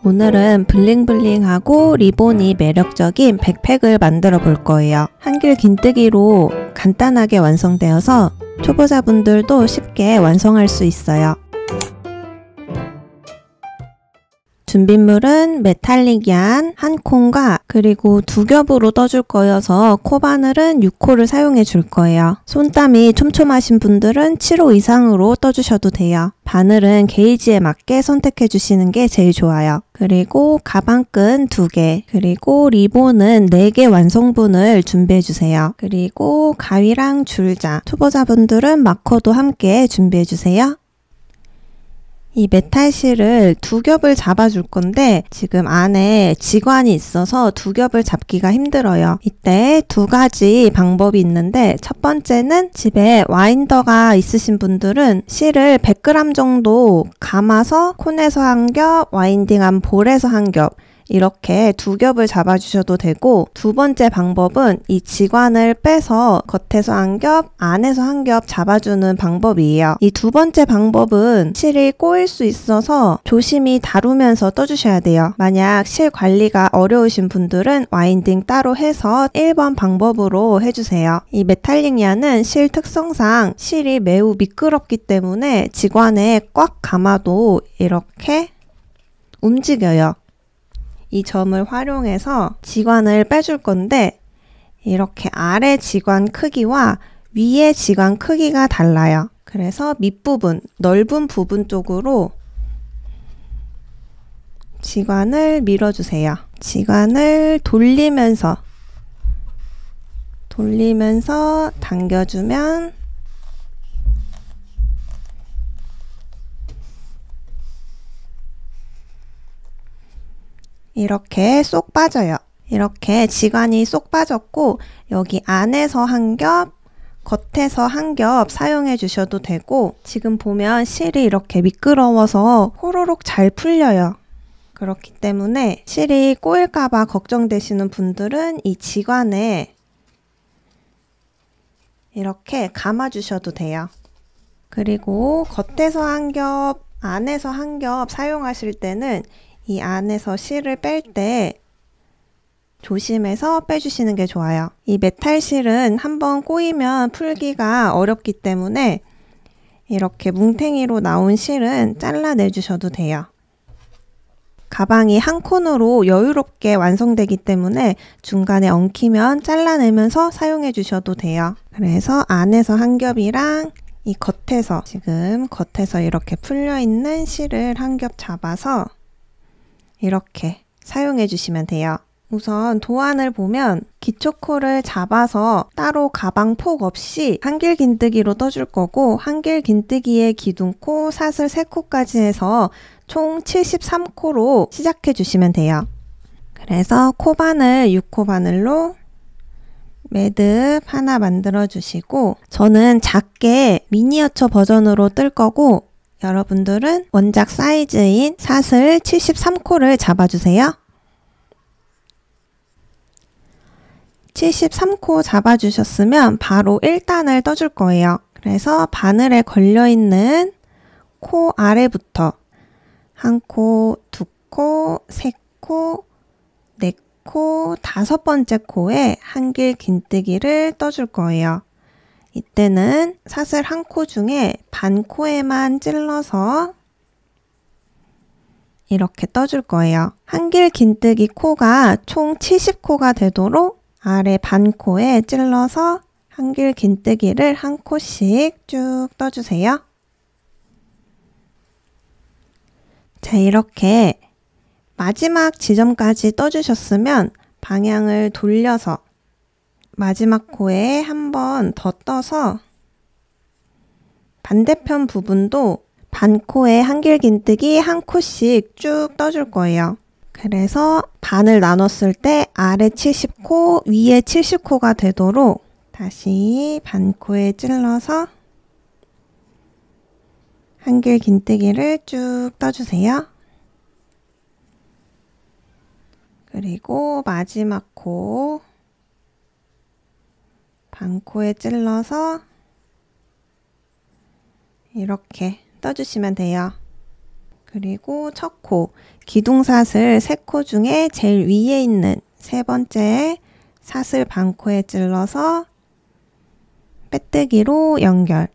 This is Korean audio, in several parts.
오늘은 블링블링하고 리본이 매력적인 백팩을 만들어 볼 거예요. 한길 긴뜨기로 간단하게 완성되어서 초보자분들도 쉽게 완성할 수 있어요. 준비물은 메탈릭 얀 1콘과 그리고 2겹으로 떠줄 거여서 코 바늘은 6코를 사용해 줄 거예요. 손땀이 촘촘하신 분들은 7호 이상으로 떠주셔도 돼요. 바늘은 게이지에 맞게 선택해 주시는 게 제일 좋아요. 그리고 가방끈 2개, 그리고 리본은 4개 완성분을 준비해 주세요. 그리고 가위랑 줄자, 초보자분들은 마커도 함께 준비해 주세요. 이 메탈실을 2겹을 잡아줄 건데 지금 안에 지관이 있어서 2겹을 잡기가 힘들어요. 이때 2가지 방법이 있는데 첫 번째는 집에 와인더가 있으신 분들은 실을 100g 정도 감아서 콘에서 한 겹, 와인딩한 볼에서 한 겹 이렇게 2겹을 잡아주셔도 되고, 두 번째 방법은 이 지관을 빼서 겉에서 한 겹, 안에서 한 겹 잡아주는 방법이에요. 이 두 번째 방법은 실이 꼬일 수 있어서 조심히 다루면서 떠주셔야 돼요. 만약 실 관리가 어려우신 분들은 와인딩 따로 해서 1번 방법으로 해주세요. 이 메탈릭 얀은 실 특성상 실이 매우 미끄럽기 때문에 지관에 꽉 감아도 이렇게 움직여요. 이 점을 활용해서 지관을 빼줄 건데 이렇게 아래 지관 크기와 위에 지관 크기가 달라요. 그래서 밑부분, 넓은 부분 쪽으로 지관을 밀어주세요. 지관을 돌리면서 당겨주면 이렇게 쏙 빠져요. 이렇게 지관이 쏙 빠졌고 여기 안에서 한 겹, 겉에서 한 겹 사용해 주셔도 되고, 지금 보면 실이 이렇게 미끄러워서 호로록 잘 풀려요. 그렇기 때문에 실이 꼬일까봐 걱정되시는 분들은 이 지관에 이렇게 감아주셔도 돼요. 그리고 겉에서 한 겹, 안에서 한 겹 사용하실 때는 이 안에서 실을 뺄 때 조심해서 빼주시는 게 좋아요. 이 메탈 실은 한번 꼬이면 풀기가 어렵기 때문에 이렇게 뭉탱이로 나온 실은 잘라내 주셔도 돼요. 가방이 한 콘으로 여유롭게 완성되기 때문에 중간에 엉키면 잘라내면서 사용해 주셔도 돼요. 그래서 안에서 한 겹이랑 이 겉에서, 지금 겉에서 이렇게 풀려있는 실을 한 겹 잡아서 이렇게 사용해 주시면 돼요. 우선 도안을 보면 기초코를 잡아서 따로 가방 폭 없이 한길 긴뜨기로 떠줄 거고, 한길 긴뜨기의 기둥코, 사슬 3코까지 해서 총 73코로 시작해 주시면 돼요. 그래서 코바늘 6코 바늘로 매듭 하나 만들어 주시고, 저는 작게 미니어처 버전으로 뜰 거고 여러분들은 원작 사이즈인 사슬 73코를 잡아주세요. 73코 잡아주셨으면 바로 1단을 떠줄 거예요. 그래서 바늘에 걸려있는 코 아래부터 1코, 2코, 3코, 4코, 5번째 코에 한길 긴뜨기를 떠줄 거예요. 이때는 사슬 1코 중에 반 코에만 찔러서 이렇게 떠줄 거예요. 한길 긴뜨기 코가 총 70코가 되도록 아래 반 코에 찔러서 한길 긴뜨기를 1코씩 쭉 떠주세요. 자, 이렇게 마지막 지점까지 떠주셨으면 방향을 돌려서 마지막 코에 한 번 더 떠서 반대편 부분도 반코에 한길 긴뜨기 1코씩 쭉 떠줄 거예요. 그래서 반을 나눴을 때 아래 70코, 위에 70코가 되도록 다시 반코에 찔러서 한길 긴뜨기를 쭉 떠주세요. 그리고 마지막 코 반코에 찔러서 이렇게 떠주시면 돼요. 그리고 첫 코, 기둥사슬 3코 중에 제일 위에 있는 세 번째 사슬 반코에 찔러서 빼뜨기로 연결.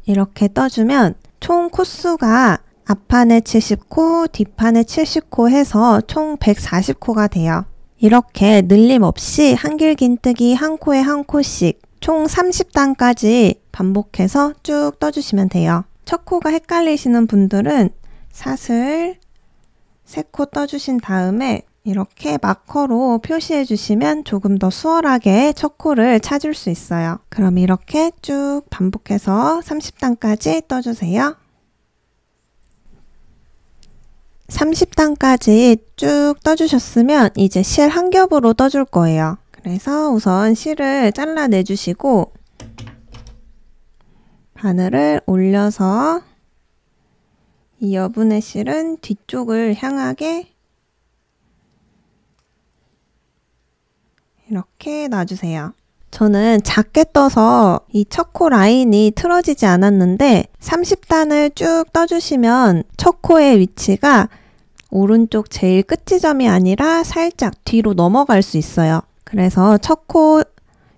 이렇게 떠주면 총 코수가 앞판에 70코, 뒷판에 70코 해서 총 140코가 돼요. 이렇게 늘림 없이 한길긴뜨기 한 코에 한 코씩 총 30단까지 반복해서 쭉 떠주시면 돼요. 첫 코가 헷갈리시는 분들은 사슬 3코 떠주신 다음에 이렇게 마커로 표시해 주시면 조금 더 수월하게 첫 코를 찾을 수 있어요. 그럼 이렇게 쭉 반복해서 30단까지 떠주세요. 30단까지 쭉 떠주셨으면 이제 실 한 겹으로 떠줄 거예요. 그래서 우선 실을 잘라내 주시고 바늘을 올려서 이 여분의 실은 뒤쪽을 향하게 이렇게 놔주세요. 저는 작게 떠서 이 첫 코 라인이 틀어지지 않았는데 30단을 쭉 떠주시면 첫 코의 위치가 오른쪽 제일 끝 지점이 아니라 살짝 뒤로 넘어갈 수 있어요. 그래서 첫 코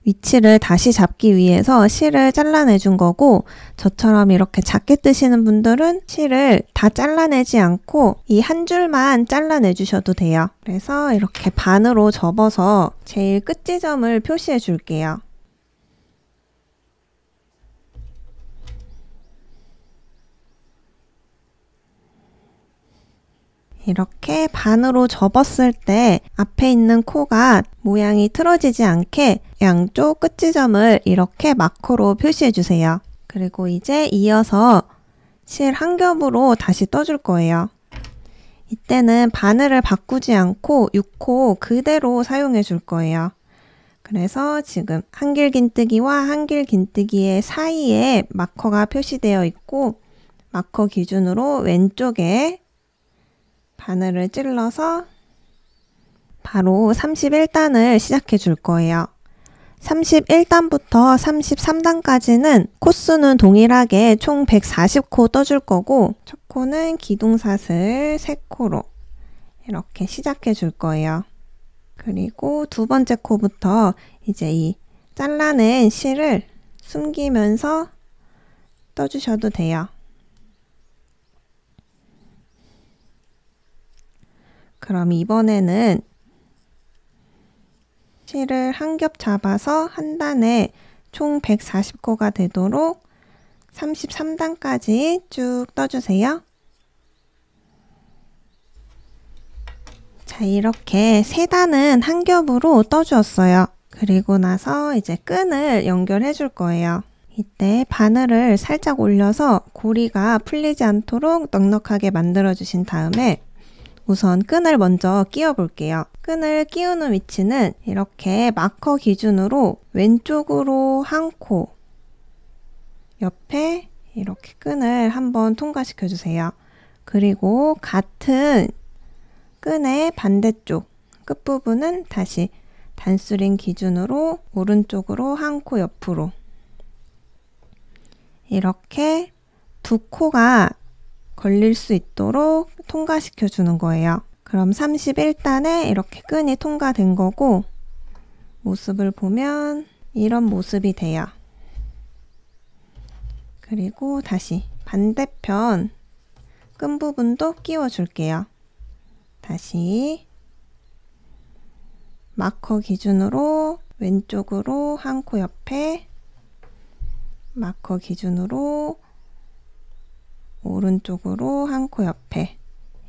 위치를 다시 잡기 위해서 실을 잘라내 준 거고, 저처럼 이렇게 작게 뜨시는 분들은 실을 다 잘라내지 않고 이 한 줄만 잘라내 주셔도 돼요. 그래서 이렇게 반으로 접어서 제일 끝 지점을 표시해 줄게요. 이렇게 반으로 접었을 때 앞에 있는 코가 모양이 틀어지지 않게 양쪽 끝 지점을 이렇게 마커로 표시해 주세요. 그리고 이제 이어서 실 한 겹으로 다시 떠줄 거예요. 이때는 바늘을 바꾸지 않고 6코 그대로 사용해 줄 거예요. 그래서 지금 한길긴뜨기와 한길긴뜨기의 사이에 마커가 표시되어 있고, 마커 기준으로 왼쪽에 바늘을 찔러서 바로 31단을 시작해 줄 거예요. 31단부터 33단까지는 코수는 동일하게 총 140코 떠줄 거고, 첫 코는 기둥사슬 3코로 이렇게 시작해 줄 거예요. 그리고 두 번째 코부터 이제 이 잘라낸 실을 숨기면서 떠주셔도 돼요. 그럼 이번에는 실을 한 겹 잡아서 한 단에 총 140코가 되도록 33단까지 쭉 떠주세요. 자, 이렇게 세 단은 한 겹으로 떠주었어요. 그리고 나서 이제 끈을 연결해 줄 거예요. 이때 바늘을 살짝 올려서 고리가 풀리지 않도록 넉넉하게 만들어 주신 다음에 우선 끈을 먼저 끼워 볼게요. 끈을 끼우는 위치는 이렇게 마커 기준으로 왼쪽으로 한 코 옆에 이렇게 끈을 한번 통과시켜 주세요. 그리고 같은 끈의 반대쪽 끝부분은 다시 단수링 기준으로 오른쪽으로 한 코 옆으로 이렇게 두 코가 걸릴 수 있도록 통과시켜 주는 거예요. 그럼 31단에 이렇게 끈이 통과된 거고, 모습을 보면 이런 모습이 돼요. 그리고 다시 반대편 끈 부분도 끼워 줄게요. 다시 마커 기준으로 왼쪽으로 한 코 옆에, 마커 기준으로 오른쪽으로 한 코 옆에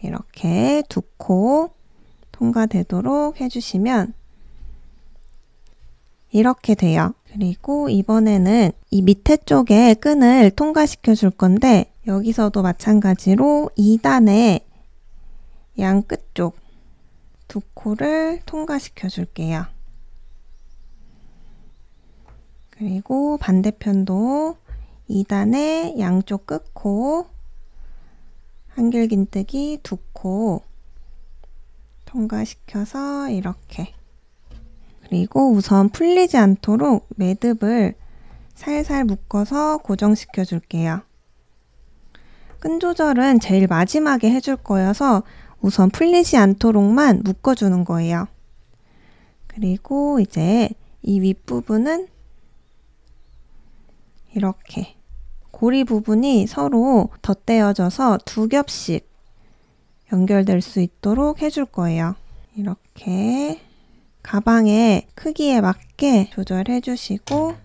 이렇게 두 코 통과되도록 해주시면 이렇게 돼요. 그리고 이번에는 이 밑에 쪽에 끈을 통과시켜 줄 건데, 여기서도 마찬가지로 2단의 양 끝쪽 두 코를 통과시켜 줄게요. 그리고 반대편도 2단의 양쪽 끝코 한길긴뜨기 두 코 통과시켜서 이렇게, 그리고 우선 풀리지 않도록 매듭을 살살 묶어서 고정시켜 줄게요. 끈 조절은 제일 마지막에 해줄 거여서 우선 풀리지 않도록만 묶어주는 거예요. 그리고 이제 이 윗부분은 이렇게 고리 부분이 서로 덧대어져서 두 겹씩 연결될 수 있도록 해줄 거예요. 이렇게 가방의 크기에 맞게 조절해 주시고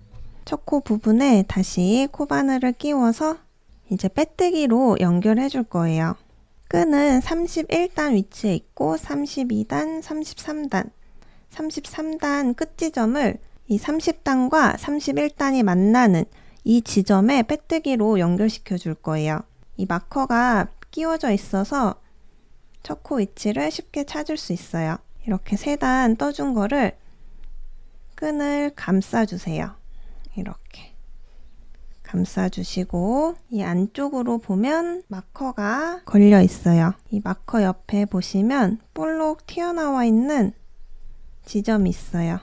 첫 코 부분에 다시 코바늘을 끼워서 이제 빼뜨기로 연결해 줄 거예요. 끈은 31단 위치에 있고 32단, 33단, 33단 끝 지점을 이 30단과 31단이 만나는 이 지점에 빼뜨기로 연결시켜 줄 거예요. 이 마커가 끼워져 있어서 첫 코 위치를 쉽게 찾을 수 있어요. 이렇게 3단 떠준 거를 끈을 감싸주세요. 이렇게 감싸주시고 이 안쪽으로 보면 마커가 걸려 있어요. 이 마커 옆에 보시면 볼록 튀어나와 있는 지점이 있어요.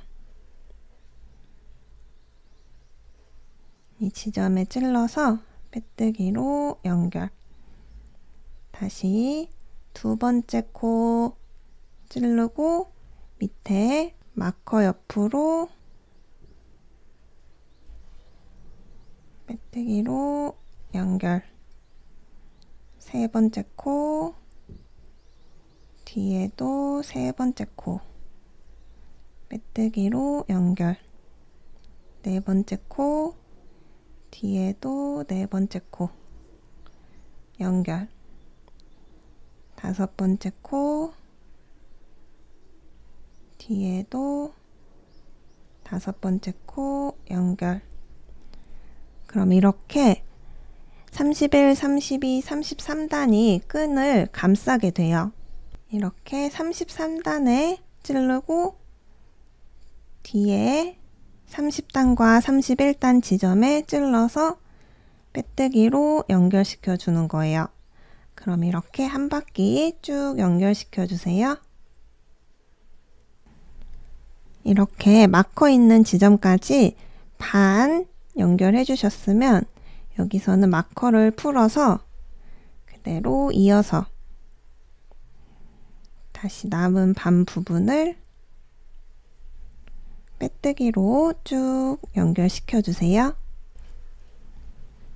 이 지점에 찔러서 빼뜨기로 연결. 다시 두 번째 코 찌르고 밑에 마커 옆으로 빼뜨기로 연결. 세 번째 코 뒤에도 세 번째 코 빼뜨기로 연결. 네 번째 코 뒤에도 네 번째 코 연결. 다섯 번째 코 뒤에도 다섯 번째 코 연결. 그럼 이렇게 31, 32, 33단이 끈을 감싸게 돼요. 이렇게 33단에 찌르고 뒤에 30단과 31단 지점에 찔러서 빼뜨기로 연결시켜 주는 거예요. 그럼 이렇게 한 바퀴 쭉 연결시켜 주세요. 이렇게 마커 있는 지점까지 반 연결해 주셨으면 여기서는 마커를 풀어서 그대로 이어서 다시 남은 반 부분을 빼뜨기로 쭉 연결시켜 주세요.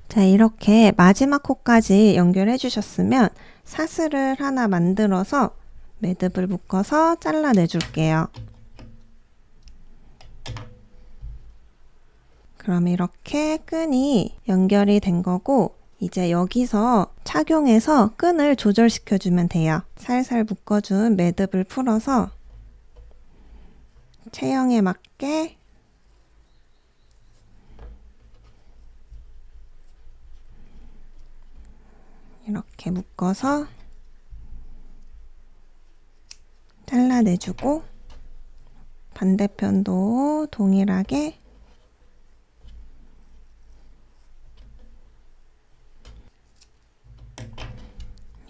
자, 이렇게 마지막 코까지 연결해 주셨으면 사슬을 하나 만들어서 매듭을 묶어서 잘라내 줄게요. 그럼 이렇게 끈이 연결이 된 거고 이제 여기서 착용해서 끈을 조절시켜 주면 돼요. 살살 묶어준 매듭을 풀어서 체형에 맞게 이렇게 묶어서 잘라내주고 반대편도 동일하게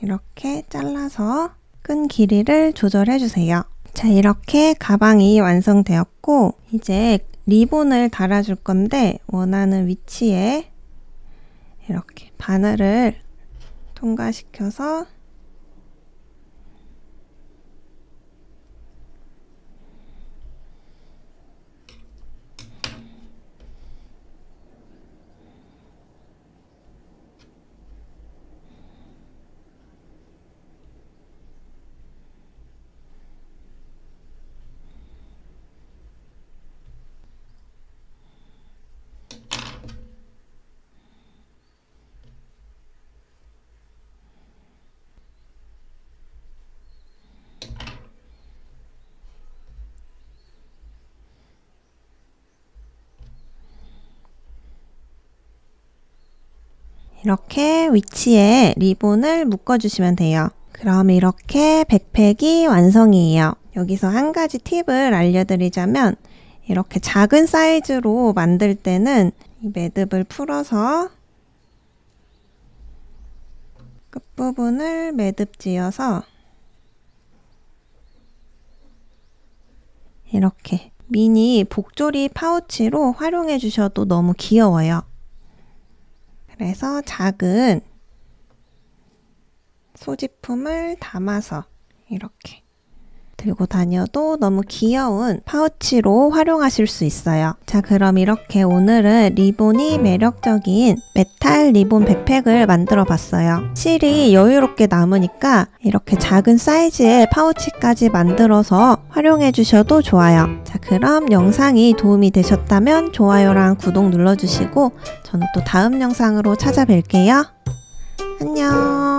이렇게 잘라서 끈 길이를 조절해 주세요. 자, 이렇게 가방이 완성되었고 이제 리본을 달아줄 건데 원하는 위치에 이렇게 바늘을 통과시켜서 이렇게 위치에 리본을 묶어주시면 돼요. 그럼 이렇게 백팩이 완성이에요. 여기서 한 가지 팁을 알려드리자면 이렇게 작은 사이즈로 만들 때는 이 매듭을 풀어서 끝부분을 매듭 지어서 이렇게 미니 복조리 파우치로 활용해 주셔도 너무 귀여워요. 그래서 작은 소지품을 담아서 이렇게 들고 다녀도 너무 귀여운 파우치로 활용하실 수 있어요. 자, 그럼 이렇게 오늘은 리본이 매력적인 메탈 리본 백팩을 만들어 봤어요. 실이 여유롭게 남으니까 이렇게 작은 사이즈의 파우치까지 만들어서 활용해 주셔도 좋아요. 자, 그럼 영상이 도움이 되셨다면 좋아요랑 구독 눌러주시고 저는 또 다음 영상으로 찾아뵐게요. 안녕.